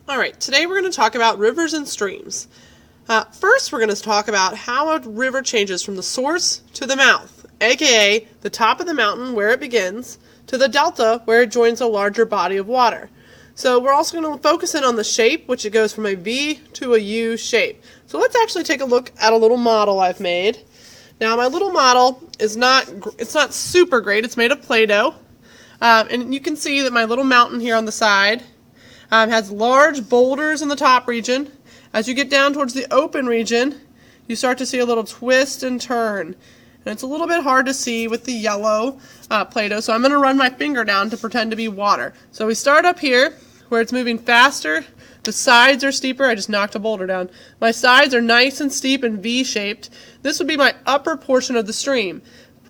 Alright, today we're going to talk about rivers and streams. First, we're going to talk about how a river changes from the source to the mouth, aka the top of the mountain where it begins, to the delta where it joins a larger body of water. So we're also going to focus in on the shape, which it goes from a V to a U shape. So let's actually take a look at a little model I've made. Now my little model is not super great. It's made of Play-Doh. And you can see that my little mountain here on the side has large boulders in the top region. As you get down towards the open region, you start to see a little twist and turn. And it's a little bit hard to see with the yellow Play-Doh, so I'm going to run my finger down to pretend to be water. So we start up here, where it's moving faster. The sides are steeper. I just knocked a boulder down. My sides are nice and steep and V-shaped. This would be my upper portion of the stream.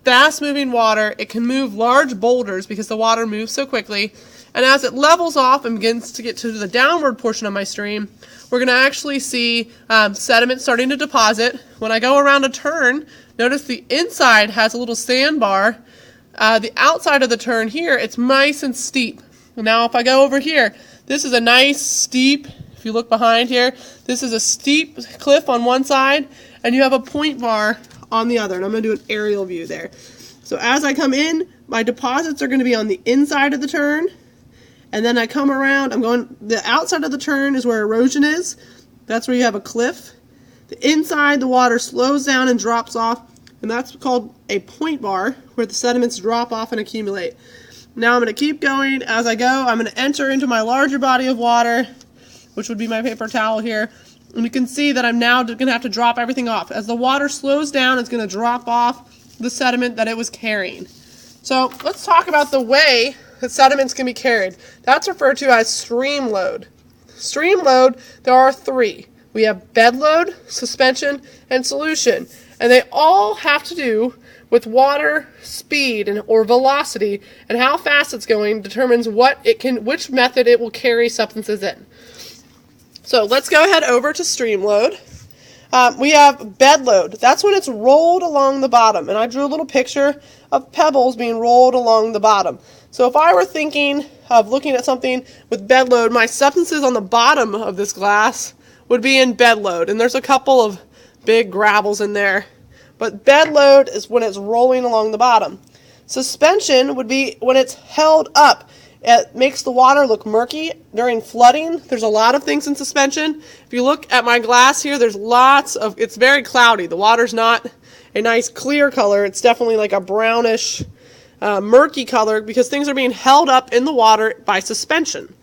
Fast-moving water. It can move large boulders because the water moves so quickly. And as it levels off and begins to get to the downward portion of my stream, we're going to actually see sediment starting to deposit. When I go around a turn, notice the inside has a little sandbar. The outside of the turn here, it's nice and steep. Now if I go over here, this is a nice steep, if you look behind here, this is a steep cliff on one side, and you have a point bar on the other. And I'm going to do an aerial view there. So as I come in, my deposits are going to be on the inside of the turn. And then I come around, the outside of the turn is where erosion is. That's where you have a cliff. The inside, the water slows down and drops off, and that's called a point bar, where the sediments drop off and accumulate. Now I'm going to keep going. As I go, I'm going to enter into my larger body of water, which would be my paper towel here. And you can see that I'm now going to have to drop everything off. As the water slows down, it's going to drop off the sediment that it was carrying. So let's talk about the way that sediments can be carried. That's referred to as stream load. Stream load, there are three. We have bed load, suspension, and solution. And they all have to do with water speed or velocity, and how fast it's going determines which method it will carry substances in. So let's go ahead over to stream load. We have bed load. That's when it's rolled along the bottom. And I drew a little picture of pebbles being rolled along the bottom. So if I were thinking of looking at something with bed load, my substances on the bottom of this glass would be in bed load. And there's a couple of big gravels in there. But bed load is when it's rolling along the bottom. Suspension would be when it's held up. It makes the water look murky during flooding. There's a lot of things in suspension. If you look at my glass here, it's very cloudy. The water's not a nice clear color. It's definitely like a brownish, murky color because things are being held up in the water by suspension.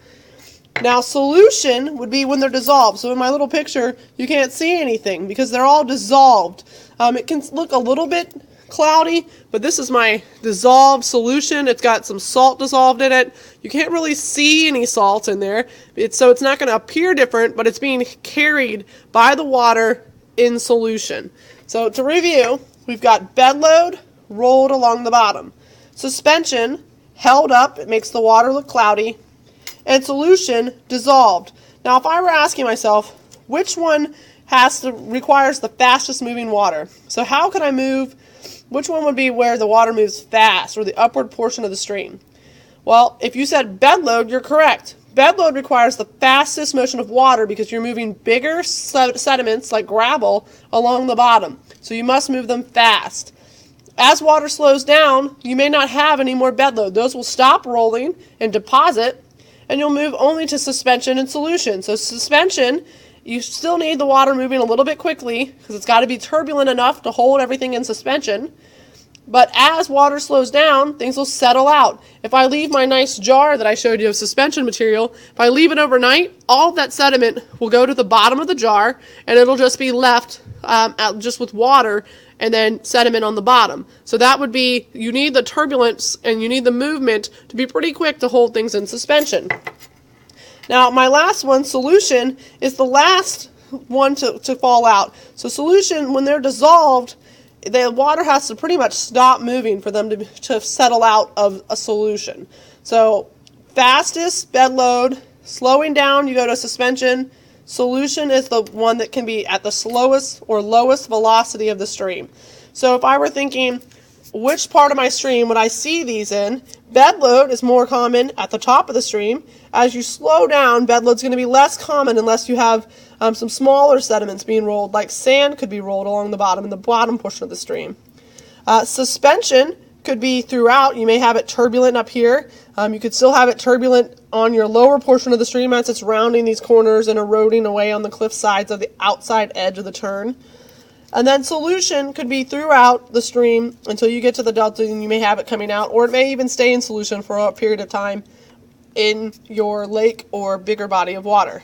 Now solution would be when they're dissolved. So in my little picture, you can't see anything because they're all dissolved. It can look a little bit cloudy, but this is my dissolved solution. It's got some salt dissolved in it. You can't really see any salt in there, so it's not going to appear different, but it's being carried by the water in solution. So to review, we've got bed load rolled along the bottom, suspension held up, it makes the water look cloudy, and solution dissolved. Now if I were asking myself which one requires the fastest moving water, so how can I move? Which one would be where the water moves fast, or the upward portion of the stream? Well, if you said bed load, you're correct. Bed load requires the fastest motion of water because you're moving bigger sediments like gravel along the bottom. So you must move them fast. As water slows down, you may not have any more bed load. Those will stop rolling and deposit, and you'll move only to suspension and solution. So suspension, you still need the water moving a little bit quickly because it's got to be turbulent enough to hold everything in suspension. But as water slows down, things will settle out. If I leave my nice jar that I showed you of suspension material, if I leave it overnight, all of that sediment will go to the bottom of the jar and it'll just be left just with water and then sediment on the bottom. So that would be, you need the turbulence and you need the movement to be pretty quick to hold things in suspension. Now, my last one, solution, is the last one to fall out. So solution, when they're dissolved, the water has to pretty much stop moving for them to settle out of a solution. So fastest, bed load. Slowing down, you go to suspension. Solution is the one that can be at the slowest or lowest velocity of the stream. So if I were thinking which part of my stream would I see these in. Bedload is more common at the top of the stream. As you slow down, bedload's going to be less common unless you have some smaller sediments being rolled, like sand could be rolled along the bottom in the bottom portion of the stream. Suspension could be throughout. You may have it turbulent up here. You could still have it turbulent on your lower portion of the stream as it's rounding these corners and eroding away on the cliff sides of the outside edge of the turn. And then solution could be throughout the stream until you get to the delta, and you may have it coming out, or it may even stay in solution for a period of time in your lake or bigger body of water.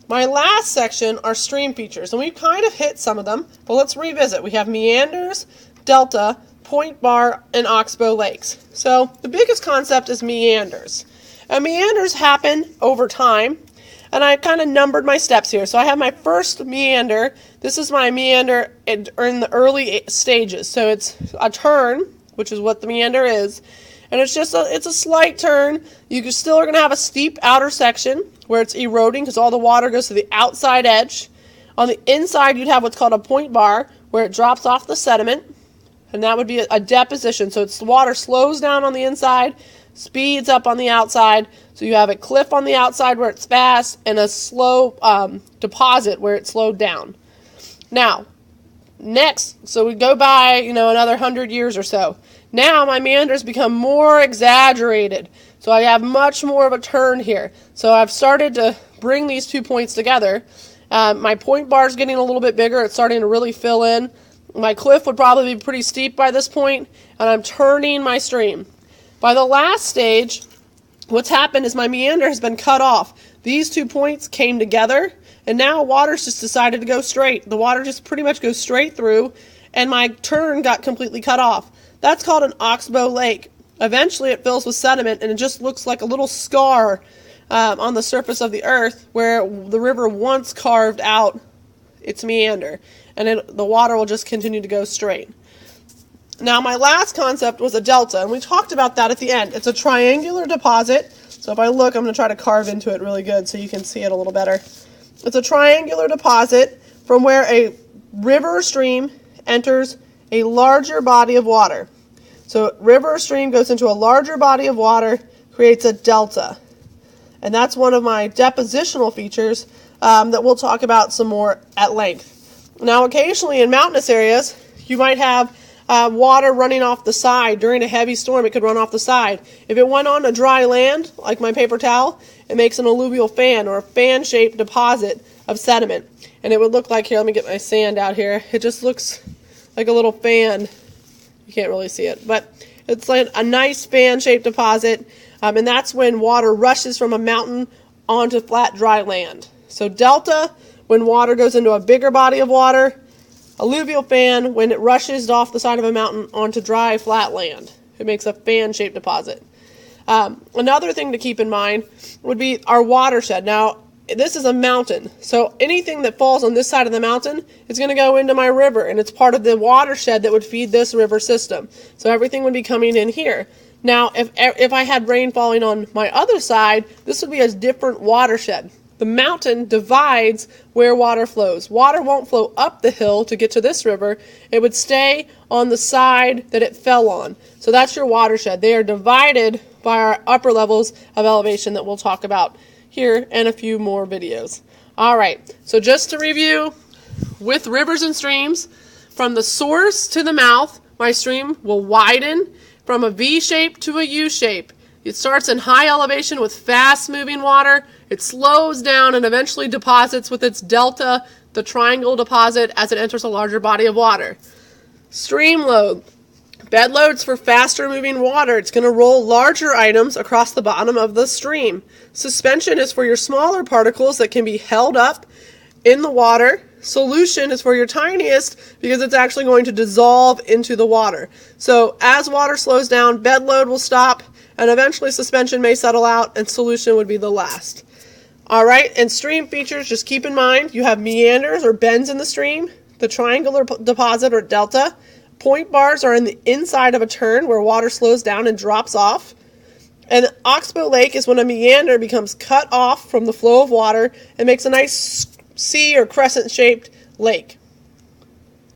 My last section are stream features, and we've kind of hit some of them, but let's revisit. We have meanders, delta, point bar, and oxbow lakes. So the biggest concept is meanders. And meanders happen over time, and I kind of numbered my steps here. So I have my first meander. This is my meander in the early stages. So it's a turn, which is what the meander is, and it's a slight turn. You still are going to have a steep outer section where it's eroding because all the water goes to the outside edge. On the inside, you'd have what's called a point bar where it drops off the sediment, and that would be a deposition. So the water slows down on the inside, speeds up on the outside. So you have a cliff on the outside where it's fast and a slow deposit where it's slowed down. Now, next, so we go by, another 100 years or so. Now my meanders become more exaggerated. So I have much more of a turn here. So I've started to bring these 2 points together. My point bar is getting a little bit bigger. It's starting to really fill in. My cliff would probably be pretty steep by this point, and I'm turning my stream. By the last stage, what's happened is my meander has been cut off. These 2 points came together, and now water's just decided to go straight. The water just pretty much goes straight through, and my turn got completely cut off. That's called an oxbow lake. Eventually it fills with sediment, and it just looks like a little scar on the surface of the earth where the river once carved out its meander, and the water will just continue to go straight. Now my last concept was a delta, and we talked about that at the end. It's a triangular deposit. So if I look, I'm going to try to carve into it really good so you can see it a little better. It's a triangular deposit from where a river or stream enters a larger body of water. So river or stream goes into a larger body of water, creates a delta. And that's one of my depositional features that we'll talk about some more at length. Now occasionally in mountainous areas, you might have water running off the side. During a heavy storm, it could run off the side. If it went on a dry land, like my paper towel, it makes an alluvial fan or a fan-shaped deposit of sediment. And it would look like, here, let me get my sand out here. It just looks like a little fan. You can't really see it, but it's like a nice fan-shaped deposit. And that's when water rushes from a mountain onto flat, dry land. So delta, when water goes into a bigger body of water. Alluvial fan, when it rushes off the side of a mountain onto dry, flat land. It makes a fan-shaped deposit. Another thing to keep in mind would be our watershed. Now, this is a mountain, so anything that falls on this side of the mountain is going to go into my river, and it's part of the watershed that would feed this river system. So everything would be coming in here. Now, if I had rain falling on my other side, this would be a different watershed. The mountain divides where water flows. Water won't flow up the hill to get to this river. It would stay on the side that it fell on. So that's your watershed. They are divided by our upper levels of elevation that we'll talk about here in a few more videos. All right, so just to review, with rivers and streams, from the source to the mouth, my stream will widen from a V shape to a U shape. It starts in high elevation with fast-moving water. It slows down and eventually deposits with its delta, the triangle deposit, as it enters a larger body of water. Stream load. Bed loads for faster-moving water. It's going to roll larger items across the bottom of the stream. Suspension is for your smaller particles that can be held up in the water. Solution is for your tiniest because it's actually going to dissolve into the water. So as water slows down, bed load will stop, and eventually suspension may settle out, and solution would be the last. All right, and stream features, just keep in mind, you have meanders or bends in the stream, the triangular deposit or delta. Point bars are in the inside of a turn where water slows down and drops off. And oxbow lake is when a meander becomes cut off from the flow of water and makes a nice C or crescent-shaped lake.